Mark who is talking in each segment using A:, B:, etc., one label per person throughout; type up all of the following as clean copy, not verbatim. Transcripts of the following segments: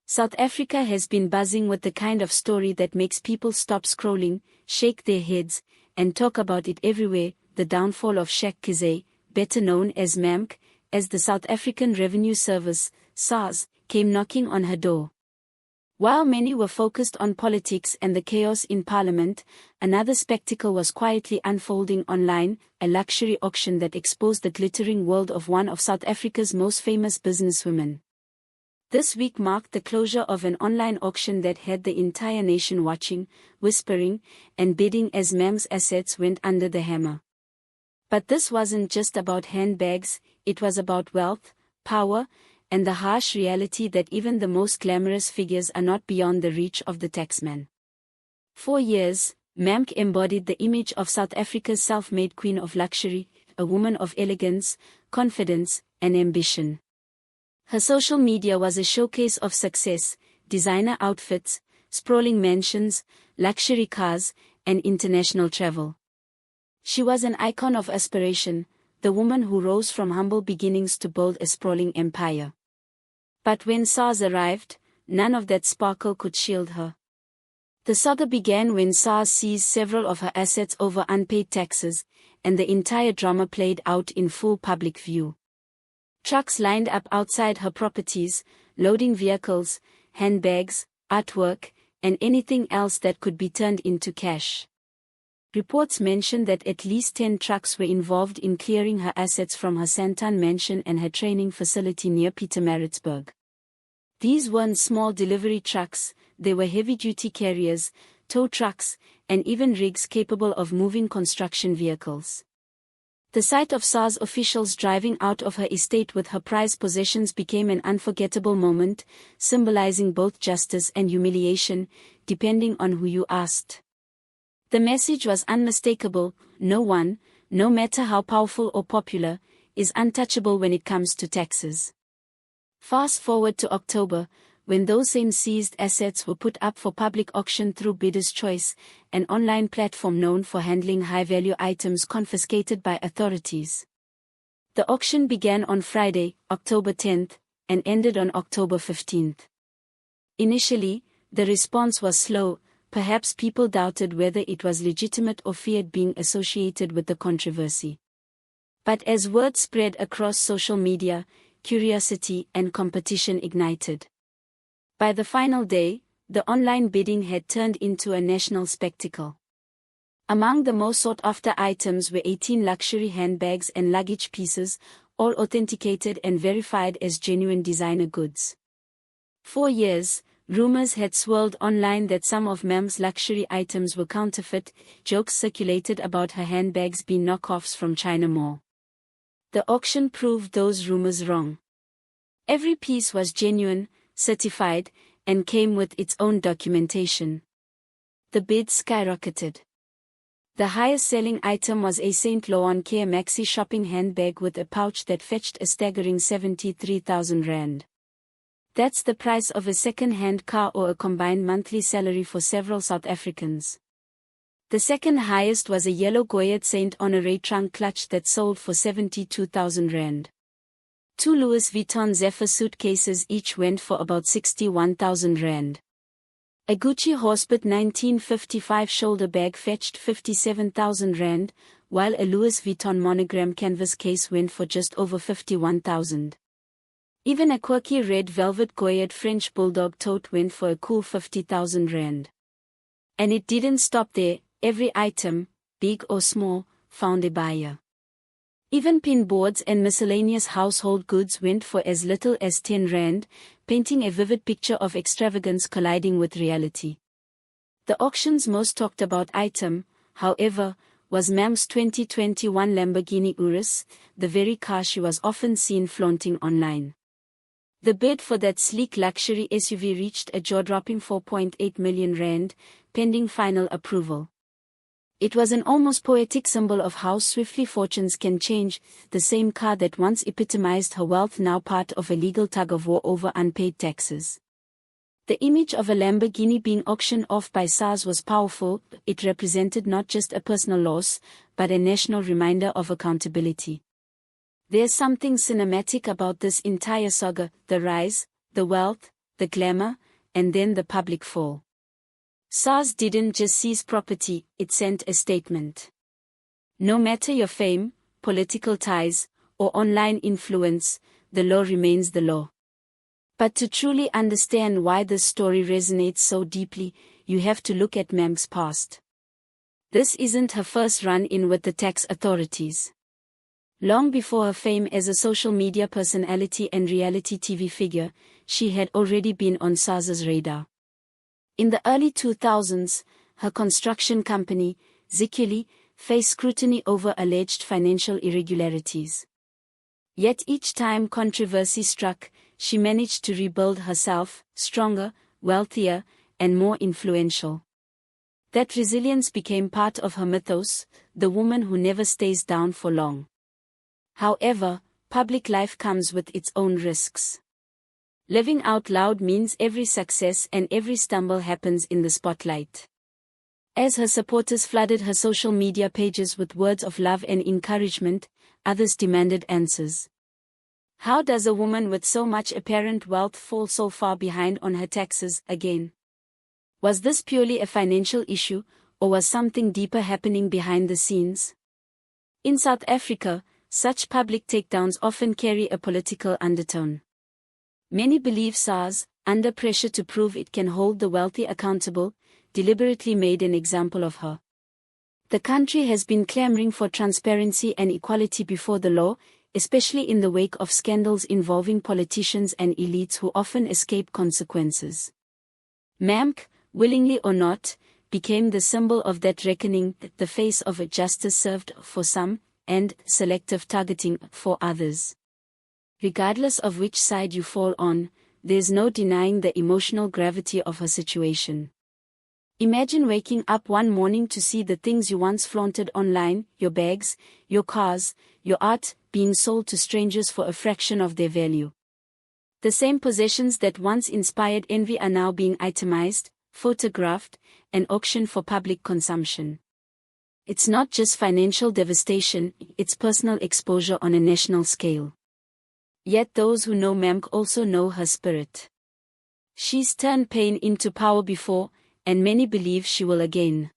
A: South Africa has been buzzing with the kind of story that makes people stop scrolling, shake their heads, and talk about it everywhere, the downfall of Shauwn MaMkhize, better known as MaMk, as the South African Revenue Service, SARS, came knocking on her door. While many were focused on politics and the chaos in Parliament, another spectacle was quietly unfolding online, a luxury auction that exposed the glittering world of one of South Africa's most famous businesswomen. This week marked the closure of an online auction that had the entire nation watching, whispering, and bidding as MaMk's assets went under the hammer. But this wasn't just about handbags, it was about wealth, power, and the harsh reality that even the most glamorous figures are not beyond the reach of the taxman. For years, MaMk embodied the image of South Africa's self-made queen of luxury, a woman of elegance, confidence, and ambition. Her social media was a showcase of success, designer outfits, sprawling mansions, luxury cars, and international travel. She was an icon of aspiration, the woman who rose from humble beginnings to build a sprawling empire. But when SARS arrived, none of that sparkle could shield her. The saga began when SARS seized several of her assets over unpaid taxes, and the entire drama played out in full public view. Trucks lined up outside her properties, loading vehicles, handbags, artwork, and anything else that could be turned into cash. Reports mentioned that at least 10 trucks were involved in clearing her assets from her Sandton mansion and her training facility near Pietermaritzburg. These weren't small delivery trucks, they were heavy-duty carriers, tow trucks, and even rigs capable of moving construction vehicles. The sight of SARS officials driving out of her estate with her prized possessions became an unforgettable moment, symbolizing both justice and humiliation, depending on who you asked. The message was unmistakable: no one, no matter how powerful or popular, is untouchable when it comes to taxes. Fast forward to October, when those same seized assets were put up for public auction through Bidder's Choice, an online platform known for handling high-value items confiscated by authorities. The auction began on Friday, October 10th, and ended on October 15th. Initially, the response was slow. Perhaps people doubted whether it was legitimate or feared being associated with the controversy. But as word spread across social media, curiosity and competition ignited. By the final day, the online bidding had turned into a national spectacle. Among the most sought-after items were 18 luxury handbags and luggage pieces, all authenticated and verified as genuine designer goods. For years, rumors had swirled online that some of MaMk's luxury items were counterfeit. Jokes circulated about her handbags being knockoffs from China Mall. The auction proved those rumors wrong. Every piece was genuine, certified, and came with its own documentation. The bids skyrocketed. The highest-selling item was a St. Laurent maxi shopping handbag with a pouch that fetched a staggering 73,000 rand. That's the price of a second-hand car or a combined monthly salary for several South Africans. The second highest was a yellow Goyette Saint Honoré trunk clutch that sold for 72,000 rand. 2 Louis Vuitton Zephyr suitcases each went for about 61,000 rand. A Gucci Horsebit 1955 shoulder bag fetched 57,000 rand, while a Louis Vuitton monogram canvas case went for just over 51,000. Even a quirky red velvet Goyette French Bulldog tote went for a cool 50,000 rand. And it didn't stop there. Every item, big or small, found a buyer. Even pin boards and miscellaneous household goods went for as little as 10 rand, painting a vivid picture of extravagance colliding with reality. The auction's most talked about item, however, was MaMk's 2021 Lamborghini Urus, the very car she was often seen flaunting online. The bid for that sleek luxury SUV reached a jaw-dropping 4.8 million rand, pending final approval. It was an almost poetic symbol of how swiftly fortunes can change. The same car that once epitomized her wealth, now part of a legal tug-of-war over unpaid taxes. The image of a Lamborghini being auctioned off by SARS was powerful. It represented not just a personal loss, but a national reminder of accountability. There's something cinematic about this entire saga: the rise, the wealth, the glamour, and then the public fall. SARS didn't just seize property, it sent a statement. No matter your fame, political ties, or online influence, the law remains the law. But to truly understand why this story resonates so deeply, you have to look at Mamkhize's past. This isn't her first run-in with the tax authorities. Long before her fame as a social media personality and reality TV figure, she had already been on SARS's radar. In the early 2000s, her construction company, Zikili, faced scrutiny over alleged financial irregularities. Yet each time controversy struck, she managed to rebuild herself, stronger, wealthier, and more influential. That resilience became part of her mythos, the woman who never stays down for long. However, public life comes with its own risks. Living out loud means every success and every stumble happens in the spotlight. As her supporters flooded her social media pages with words of love and encouragement, others demanded answers. How does a woman with so much apparent wealth fall so far behind on her taxes again? Was this purely a financial issue, or was something deeper happening behind the scenes? In South Africa, such public takedowns often carry a political undertone. Many believe SARS, under pressure to prove it can hold the wealthy accountable, deliberately made an example of her. The country has been clamoring for transparency and equality before the law, especially in the wake of scandals involving politicians and elites who often escape consequences. Mamkhize, willingly or not, became the symbol of that reckoning, the face of a justice served for some, and selective targeting for others. Regardless of which side you fall on, there's no denying the emotional gravity of her situation. Imagine waking up one morning to see the things you once flaunted online, your bags, your cars, your art, being sold to strangers for a fraction of their value. The same possessions that once inspired envy are now being itemized, photographed, and auctioned for public consumption. It's not just financial devastation, it's personal exposure on a national scale. Yet those who know Mamkhize also know her spirit. She's turned pain into power before, and many believe she will again.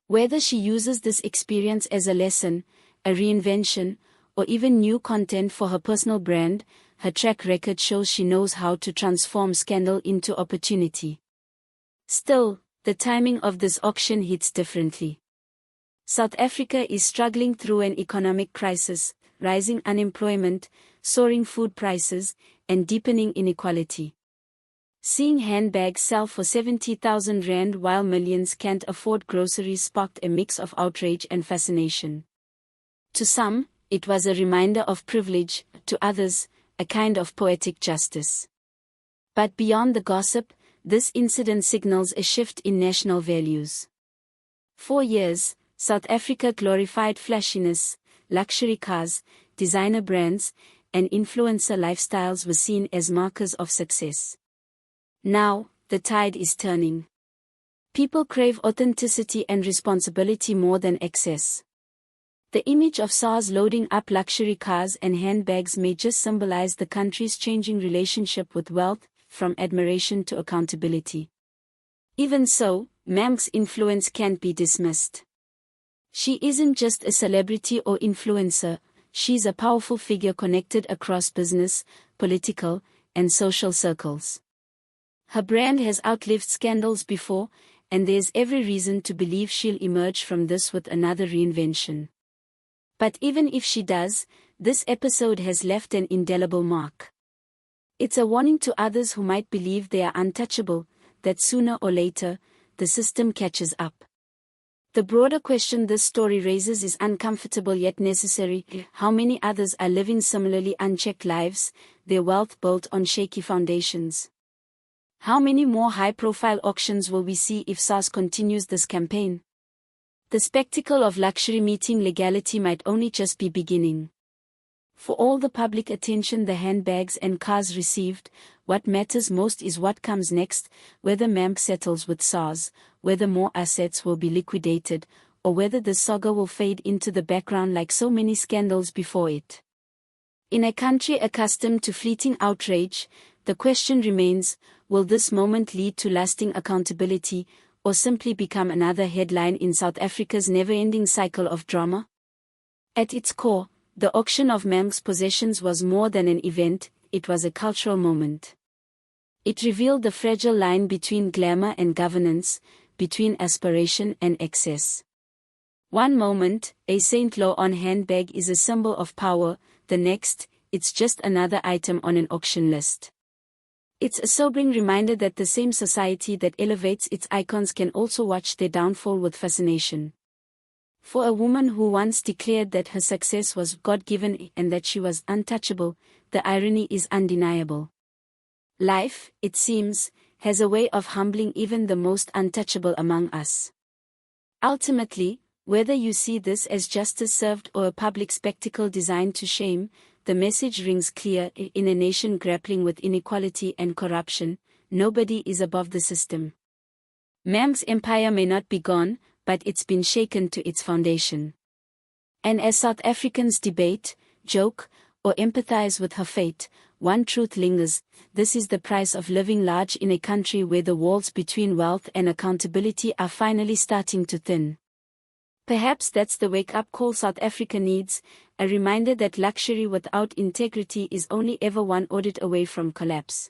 A: Whether she uses this experience as a lesson, a reinvention, or even new content for her personal brand, her track record shows she knows how to transform scandal into opportunity. Still, the timing of this auction hits differently. South Africa is struggling through an economic crisis, rising unemployment, soaring food prices, and deepening inequality. Seeing handbags sell for 70,000 rand while millions can't afford groceries sparked a mix of outrage and fascination. To some, it was a reminder of privilege, to others, a kind of poetic justice. But beyond the gossip, this incident signals a shift in national values. For years, South Africa glorified flashiness, luxury cars, designer brands, and influencer lifestyles were seen as markers of success. Now, the tide is turning. People crave authenticity and responsibility more than excess. The image of SARS loading up luxury cars and handbags may just symbolize the country's changing relationship with wealth, from admiration to accountability. Even so, Mamkhize's influence can't be dismissed. She isn't just a celebrity or influencer, she's a powerful figure connected across business, political, and social circles. Her brand has outlived scandals before, and there's every reason to believe she'll emerge from this with another reinvention. But even if she does, this episode has left an indelible mark. It's a warning to others who might believe they are untouchable, that sooner or later, the system catches up. The broader question this story raises is uncomfortable yet necessary. How many others are living similarly unchecked lives, their wealth built on shaky foundations? How many more high-profile auctions will we see if SARS continues this campaign? The spectacle of luxury meeting legality might only just be beginning. For all the public attention the handbags and cars received, what matters most is what comes next, whether Mamkhize settles with SARS, whether more assets will be liquidated, or whether the saga will fade into the background like so many scandals before it. In a country accustomed to fleeting outrage, The question remains, will this moment lead to lasting accountability, or simply become another headline in South Africa's never-ending cycle of drama? At its core, the auction of Mamkhize's possessions was more than an event, it was a cultural moment. It revealed the fragile line between glamour and governance, between aspiration and excess. One moment, a Saint Laurent handbag is a symbol of power, the next, it's just another item on an auction list. It's a sobering reminder that the same society that elevates its icons can also watch their downfall with fascination. For a woman who once declared that her success was God-given and that she was untouchable, the irony is undeniable. Life, it seems, has a way of humbling even the most untouchable among us. Ultimately, whether you see this as justice served or a public spectacle designed to shame, the message rings clear: in a nation grappling with inequality and corruption, nobody is above the system. Mamkhize's empire may not be gone, but it's been shaken to its foundation. And as South Africans debate, joke, or empathize with her fate, one truth lingers: this is the price of living large in a country where the walls between wealth and accountability are finally starting to thin. Perhaps that's the wake-up call South Africa needs, a reminder that luxury without integrity is only ever one audit away from collapse.